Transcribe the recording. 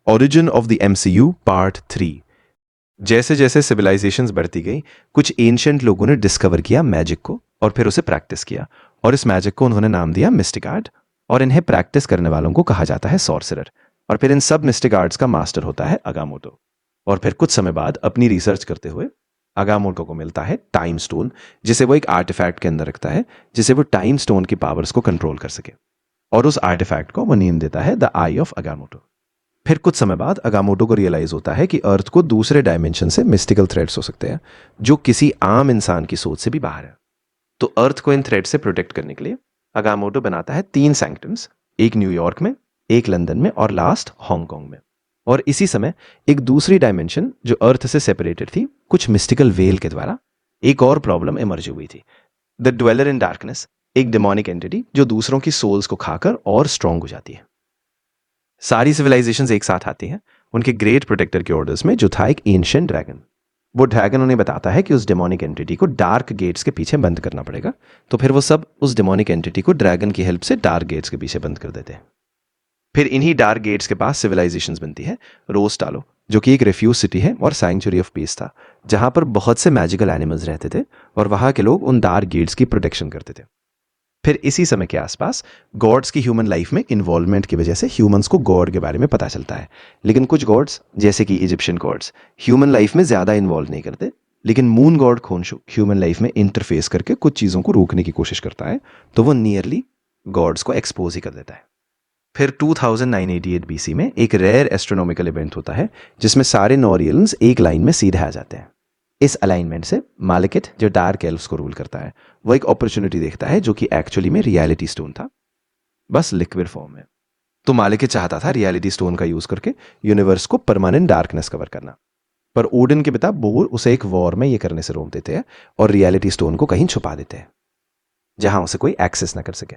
Origin of the MCU part 3। जैसे जैसे civilisations बढ़ती गई, कुछ एंशिएंट लोगों ने डिस्कवर किया मैजिक को और फिर उसे प्रैक्टिस किया, और इस मैजिक को उन्होंने नाम दिया मिस्टिक आर्ट, और इन्हें प्रैक्टिस करने वालों को कहा जाता है सॉर्सरर। और फिर इन सब मिस्टिक आर्ट्स का मास्टर होता है अगामोटो। और फिर कुछ समय बाद अपनी रिसर्च करते हुए अगामोटो को मिलता है टाइम स्टोन, जिसे वो एक आर्टिफैक्ट के अंदर रखता है, जिसे वो टाइम स्टोन की पावर्स को कंट्रोल कर सके। और उस आर्टिफैक्ट को वो नेम देता है द आई ऑफ अगामोटो। फिर कुछ समय बाद अगामोटो को रियलाइज होता है कि अर्थ को दूसरे डायमेंशन से मिस्टिकल थ्रेड्स हो सकते हैं, जो किसी आम इंसान की सोच से भी बाहर है। तो अर्थ को इन थ्रेड से प्रोटेक्ट करने के लिए अगामोटो बनाता है 3 सैंक्टम्स, एक न्यूयॉर्क में, एक लंदन में और लास्ट हांगकांग में। और इसी समय एक दूसरी डायमेंशन जो अर्थ से सेपरेटेड थी, कुछ मिस्टिकल वेल के द्वारा एक और प्रॉब्लम इमर्ज हुई थी, द ड्वेलर इन डार्कनेस, एक डेमोनिक एंटिटी जो दूसरों की सोल्स को खाकर और स्ट्रांग हो जाती है। सारी सिविलाइजेशंस एक साथ आती हैं उनके ग्रेट प्रोटेक्टर के ऑर्डर्स में, जो था एक एंशिएंट ड्रैगन। वो ड्रैगन उन्हें बताता है कि उस डेमोनिक एंटिटी को डार्क गेट्स के पीछे बंद करना पड़ेगा। तो फिर वो सब उस डेमोनिक एंटिटी को ड्रैगन की हेल्प से डार्क गेट्स के पीछे बंद कर देते हैं। फिर इन्हीं डार्क गेट्स के पास सिविलाइजेशंस बनती है रोस्टालो, जो कि एक रेफ्यूज सिटी है और सैंक्चुरी ऑफ पीस था, जहां पर बहुत से मैजिकल एनिमल्स रहते थे और वहां के लोग उन डार्क गेट्स की प्रोटेक्शन करते थे। फिर इसी समय के आसपास गॉड्स की ह्यूमन लाइफ में इन्वॉल्वमेंट की वजह से ह्यूमंस को गॉड के बारे में पता चलता है। लेकिन कुछ गॉड्स, जैसे कि इजिप्शियन गॉड्स, ह्यूमन लाइफ में ज्यादा इन्वॉल्व नहीं करते। लेकिन मून गॉड खोंशू ह्यूमन लाइफ में इंटरफेस करके कुछ चीजों को रोकने की कोशिश करता है, तो वो नियरली गॉड्स को एक्सपोज ही कर देता है। फिर 2988 बीसी में एक रेयर एस्ट्रोनॉमिकल इवेंट होता है, जिसमें सारे नॉरियल्स एक लाइन में सीधे आ जाते हैं। इस अलाइनमेंट से मालिकिट, जो डार्क एल्व्स को रूल करता है, वो एक अपॉर्चुनिटी देखता है, जो कि एक्चुअली में रियलिटी स्टोन था, बस लिक्विड फॉर्म में। तो मालिकिट चाहता था रियलिटी स्टोन का यूज करके यूनिवर्स को परमानेंट डार्कनेस कवर करना, पर ओडिन के पिता बोर उसे एक वॉर में ये करने से रोक देते हैं और रियलिटी स्टोन को कहीं छुपा देते हैं, जहां उसे कोई एक्सेस ना कर सके।